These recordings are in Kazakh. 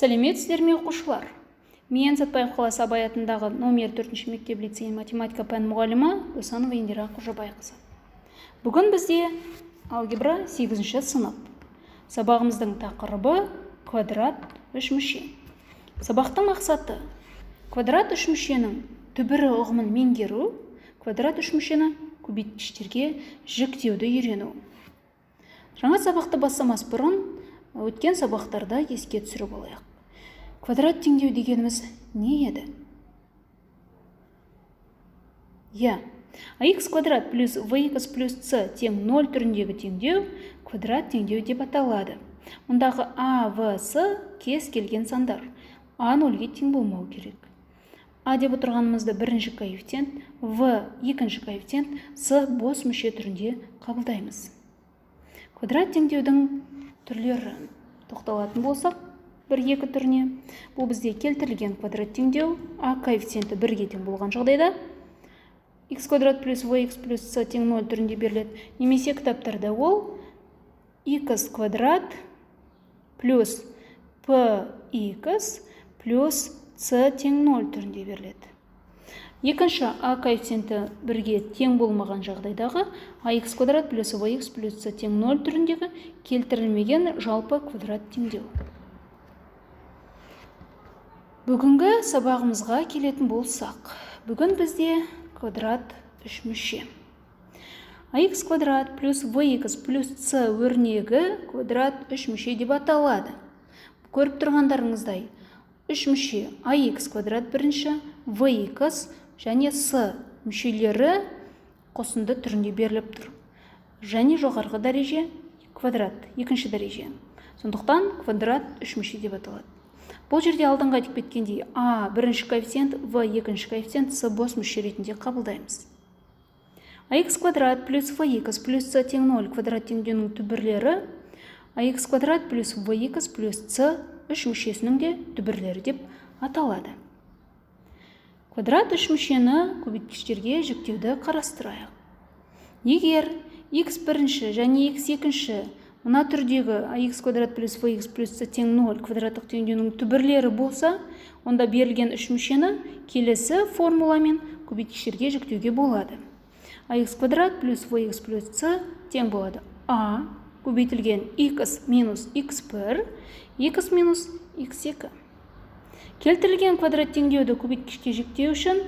Сәлеметсіздер ме оқушылар? Мен Сәтбаев қаласы Абай атындағы номер 4-ші мектеп лицейінің математика пән мұғалімі Досанова Индира Қожабайқызы. Бүгін бізде алгебра 8-ші сынып. Сабағымыздың тақырыбы квадрат үш мүше. Сабақтың мақсаты квадрат үш мүшенің түбірі ұғымын меңгеру, квадрат үш мүшені көбейткіштерге жіктеуді үйрену. Жаңа сабақты бастамас бұрын өткен сабақтарда еске түсіріп алайық. Квадрат теңдеу дегеніміз не еді? Ax квадрат плюс vx плюс c тең 0 түріндегі теңдеу квадрат теңдеу деп аталады. Мұндағы a, v, c кез келген сандар. a 0-ге тең болмау керек. a деп отырғанымызды бірінші коэффициент, v екінші коэффициент, c бос мүше түрінде қабылдаймыз. Квадрат теңдеудің түрлері тоқталатын болсақ, 1-2 түріне. Бұл бізде келтірілген квадрат теңдеу, а коэффициенті 1-ге тең болған жағдайда x квадрат плюс vx плюс c тең 0 түрінде беріледі. Немесе кітаптарда ол x квадрат плюс px плюс c тең 0 түрінде беріледі. Екінші a коэффициенті 1-ге тең болмаған жағдайдағы ax квадрат плюс vx плюс c тең 0 түріндегі келтірілмеген жалпы квадрат теңдеу. Бүгінгі сабағымызға келетін болсақ, бүгін бізде квадрат үш мүше. ax квадрат плюс vx плюс c өрнегі квадрат үш мүше деп аталады. Көріп тұрғандарыңыздай, үш мүше ax квадрат бірінші, vx және c мүшелері қосынды түрінде беріліп тұр. Және жоғарғы дәреже квадрат екінші дәреже. Сондықтан квадрат үш мүше деп аталады. Бұл жерде алдыңғы айтып кеткендей a бірінші коэффициент, v екінші коэффициент, c бос мүше ретінде қабылдаймыз. ax квадрат плюс vx плюс c тең 0 квадрат теңдеуінің түбірлері ax квадрат плюс vx плюс c үш мүшесінің де түбірлері деп аталады. Квадрат үш мүшені көбейткіштерге жіктеуді қарастырайық. Егер x бірінші және x екінші мына түрдегі ax квадрат плюс vx плюс c тең 0 квадраттық теңдеуінің түбірлері болса, онда берілген үш мүшені келесі формуламен көбейткіштерге жіктеуге болады. ax квадрат плюс vx плюс c тең болады a көбейтілген x минус x1, x минус x2. Келтірілген квадрат теңдеуді көбейткішке жіктеу үшін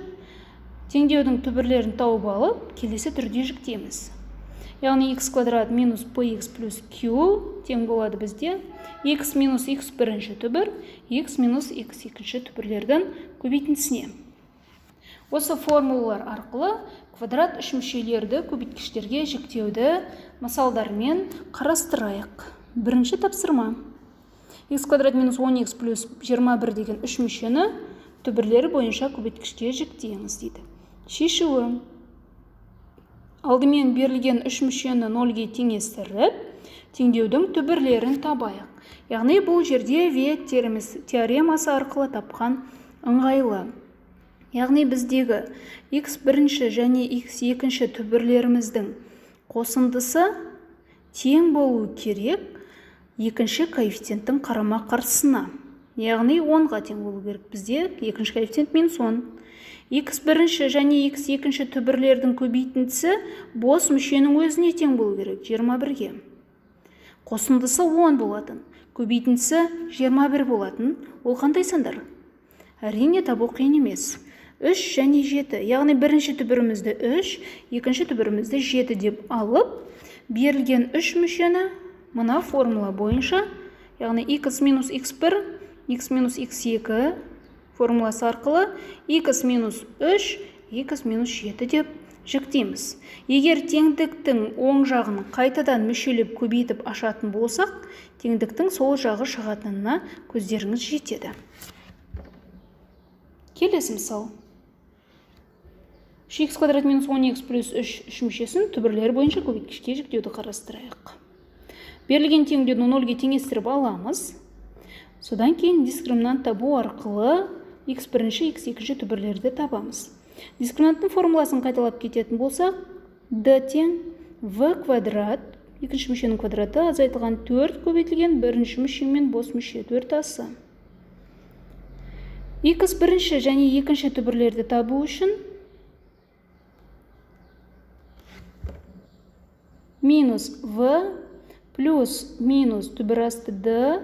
теңдеудің түбірлерін тауып алып, келесі түрде жіктейміз. Яғни x квадрат минус px плюс q тең болады бізде x минус x бірінші түбір, x минус x екінші түбірлердің көбейтіндісіне. Осы формулалар арқылы квадрат үш мүшелерді көбейткіштерге жіктеуді мысалдармен қарастырайық. Бірінші тапсырма. x квадрат минус 10x плюс 21 деген үш мүшені түбірлері бойынша көбейткішке жіктейміз дейді. Шешуі. Алдымен берілген үш мүшені 0-ге теңестіріп, теңдеудің түбірлерін табайық. Яғни бұл жерде век теоремасы арқылы тапқан ыңғайлы. Яғни біздегі x бірінші және x екінші түбірлеріміздің қосындысы тең болу керек екінші коэффициенттің қарама қарсысына. Яғни 10-ға тең болу керек бізде екінші коэффициент минус 10. x бірінші және x екінші түбірлердің көбейтіндісі бос мүшенің өзіне тең болу керек 21-ге. Қосындысы 10 болатын, көбейтіндісі 21 болатын. Ол қандай сандар? Әрине табу қиын емес. 3 және 7, яғни бірінші түбірімізді 3, екінші түбірімізді 7 деп алып, берілген үш мүшені мына формула бойынша, яғни x минус x1, x минус x2 формуласы арқылы x минус 3, x минус 7 деп жіктейміз. Егер теңдіктің оң жағын қайтадан мүшелеп көбейтіп ашатын болсақ, теңдіктің сол жағы шығатынына көздеріңіз жетеді. Келесі мысал. x квадрат минус 10x плюс 3 үш мүшесін түбірлері бойынша көбейткішке жіктеуді қарастырайық. Берілген теңдеуді 0-ге теңестіріп аламыз. Содан кейін дискриминант табу арқылы x бірінші, x екінші түбірлерді табамыз. Дискриминанттың формуласын қайталап кететін болсақ, d тең v квадрат, екінші мүшенің квадраты азайтылған 4 көбейтілген бірінші мүше мен бос мүше 4 асы. x бірінші және екінші түбірлерді табу үшін минус v плюс минус түбір асты d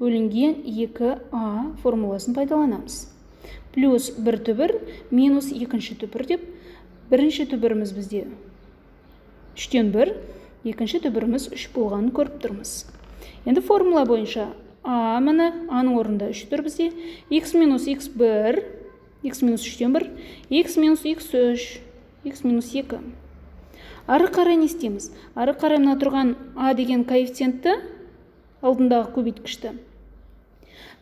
бөлінген 2a формуласын пайдаланамыз. Плюс бір түбір минус екінші түбір деп, бірінші түбіріміз бізде 3-тен 1, екінші түбіріміз 3 болғанын көріп тұрмыз. Енді формула бойынша a міні, a-ның орнында 3 тұр бізде. X минус x1, x минус 3-тен 1, x минус x3, x минус 2. Ары қарай не істейміз? Ары қарай мына тұрған a деген коэффициентті, алдындағы көбейткішті,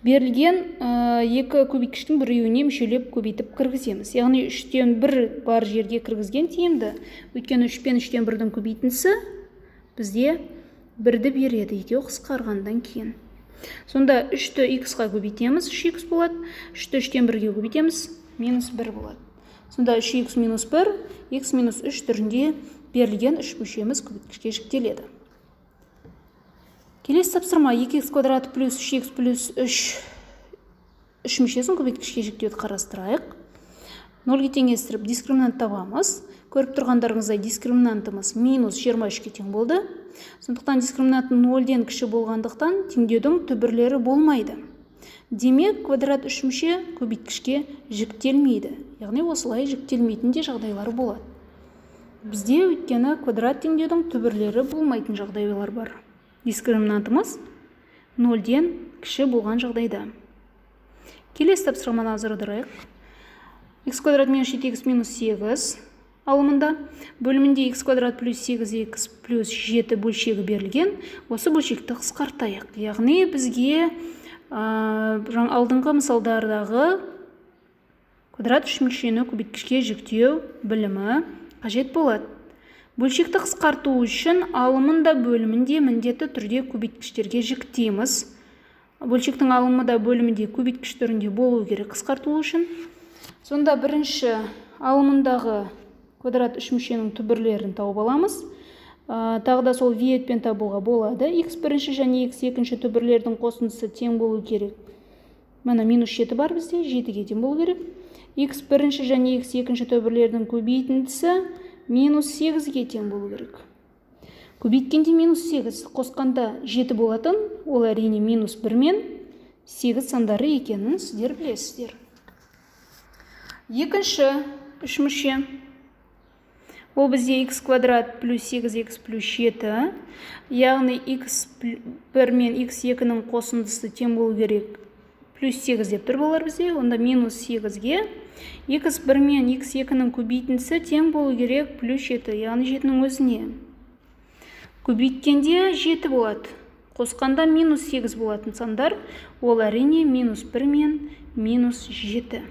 берілген екі көбейткіштің біреуіне мүшелеп көбейтіп кіргіземіз. Яғни 3-тен 1 бар жерге кіргізген тиімді. Өйткені 3 пен 3-тен 1-дің көбейтіндісі бізде 1-ді береді, екеуі қысқарғандан кейін. Сонда 3-ті x-ға көбейтеміз, 3x болады. 3-ті 3-тен 1-ге көбейтеміз, минус 1 болады. Сонда 3x минус 1, x минус 3 түрінде берілген 3 мүшеміз көбейткішке жіктеледі. Келесі тапсырма 2x квадрат плюс 3x плюс 3 мүшесін көбейткішке жіктеуді қарастырайық. 0-ге теңестіріп дискриминант табамыз. Көріп тұрғандарыңыздай дискриминантымыз минус 23-ге тең болды. Сондықтан дискриминанттың 0-ден кіші болғандықтан теңдеудің түбірлері болмайды. Демек, квадрат 3 мүше көбейткішке жіктелмейді. Яғни осылай жіктелмейтін де жағдайлар болады. Бізде өйткені квадрат теңдеудің түбірлері болмайтын жағдайлар бар. Дискриминантымыз 0-ден кіші болған жағдайда. Келесі тапсырманы назар аударайық. X квадрат минус 7x минус 8 алымында бөлімінде x квадрат плюс 8x плюс 7 бөлшегі берілген. Осы бөлшекті қысқартайық. Яғни бізге алдыңғы мысалдардағы квадрат 3 мүшені көбейткішке жіктеу білімі қажет болады. Бөлшекті қысқарту үшін алымында бөлімінде міндетті түрде көбейткіштерге жіктейміз. Бөлшектің алымында бөлімінде көбейткіш түрінде болу керек қысқарту үшін. Сонда бірінші алымындағы квадрат 3 мүшенің түбірлерін тауып аламыз. Тағы да сол виетпен табуға болады. X бірінші және X екінші түбірлердің қосындысы тең болу керек. Мәна минус 7 бар бізде, 7-ге тең болу керек. X бірінші және X екінші түбірлердің көбейтіндісі минус 8-ге тең болу керек. Көбейткенде минус 8, қосқанда 7 болатын, ол әрине минус 1 мен 8 сандары екенін сіздер білесіздер. Екінші 3 мүше. Ол бізде x квадрат плюс 8x плюс 7. Яғни x1 мен x2-ның қосындысы тең болу керек. Плюс 8 деп тұр болар бізде. Онда минус 8-ге x1 мен x2-ның көбейтіндісі тең болу керек плюс 7. Яғни 7-ның өзіне. Көбейткенде 7 болады. Қосқанда минус 8 болатын сандар. Ол әрине минус 1 мен минус 7.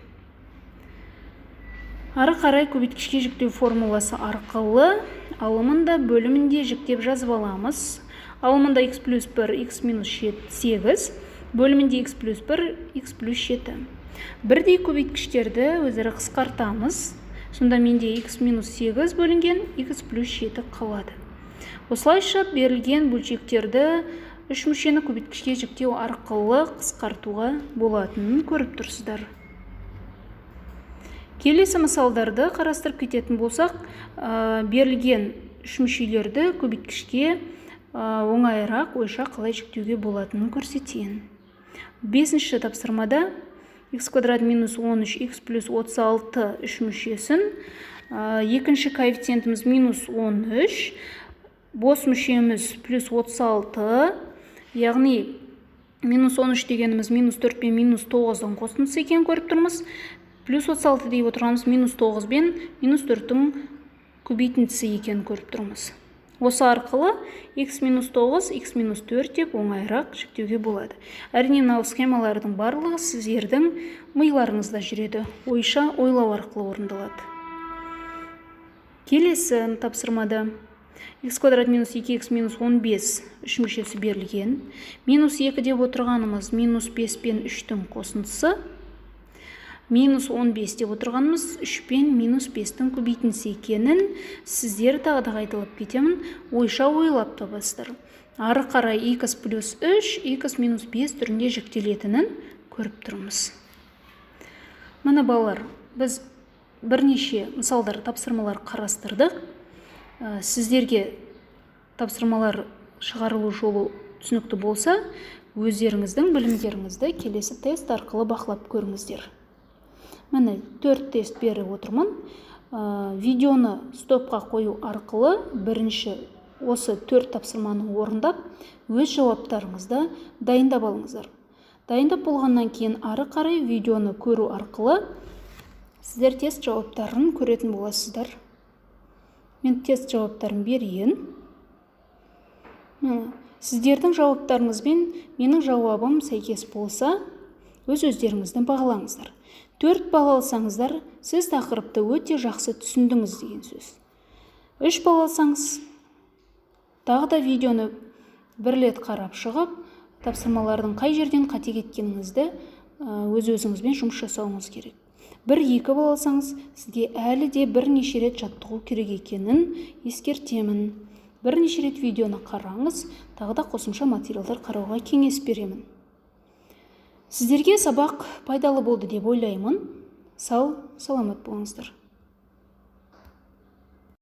Ары қарай көбейткішке жіктеу формуласы арқылы алымында бөлімінде жіктеп жазып аламыз. Алымында x плюс 1, x минус 8, бөлімінде x плюс 1, x плюс 7. Бірдей көбейткіштерді өзірі қысқартамыз. Сонда менде x минус 8 бөлінген, x плюс 7 қалады. Осылайша берілген бөлшектерді 3 мүшені көбейткішке жіктеу арқылы қысқартуға болатынын көріп тұрсыздар. Келесі мысалдарды қарастырып кететін болсақ, берілген 3 мүшелерді көбейткішке оңайырақ ойша қалай жіктеуге болатынын көрсетейін. 5-ші тапсырмада x квадрат минус 13, x плюс 36 3 мүшесін, екінші коэффициентіміз минус 13, бос мүшеміз плюс 36, яғни минус 13 дегеніміз минус 4 пен минус 9-дан қосындысы екен көріп тұрмыз. Плюс 36 деп отырғанымыз минус 9 бен минус 4-дің көбейтіндісі екен көріп тұрмыз. Осы арқылы x минус 9, x минус 4 деп оңайырақ жіктеуге болады. Әрине мынау схемалардың барлығы сіздердің миларыңызда жүреді. Ойша ойлау арқылы орындалады. Келесі тапсырмада x квадрат минус 2x минус 15 3 мүшесі берілген. Минус 2 деп отырғанымыз минус 5 пен 3-дің қосындысы. Минус 15 деп отырғанымыз 3 пен минус 5-дің көбейтіндісі екенін сіздер тағы да қайталап кетемін. Ойша ойлап табасыздар. Ары қарай x плюс 3, x минус 5 түрінде жіктелетінін көріп тұрмыз. Мына балалар, біз бірнеше мысалдар, тапсырмалар қарастырдық. Сіздерге тапсырмалар шығарылу жолы түсінікті болса, өздеріңіздің білімдеріңізді келесі тест арқылы бақылап көріңіздер. Міне 4 тест беріп отырмын. Видеоны стопқа қою арқылы бірінші осы 4 тапсырманы орындап, өз жауаптарыңызды дайындап алыңыздар. Дайындап болғаннан кейін ары қарай видеоны көру арқылы сіздер тест жауаптарын көретін боласыздар. Мен тест жауаптарын берейін. Сіздердің жауаптарыңызбен менің жауабым сәйкес болса, өздеріңізді бағалаңыздар. 4 балл алсаңыздар, сіз тақырыпты өте жақсы түсіндіңіз деген сөз. 3 балл алсаңыз, тағы да видеоны бір рет қарап шығып, тапсырмалардың қай жерден қате кеткеніңізді өз-өзіңізбен жұмыс жасауыңыз керек. 1-2 балл алсаңыз, сізге әлі де бірнеше рет жаттығу керек екенін ескертемін. Бірнеше рет видеоны қараңыз, тағы да қосымша материалдар қарауға кеңес беремін. Сіздерге сабақ пайдалы болды деп ойлаймын. Сау, саламат болыңыздар.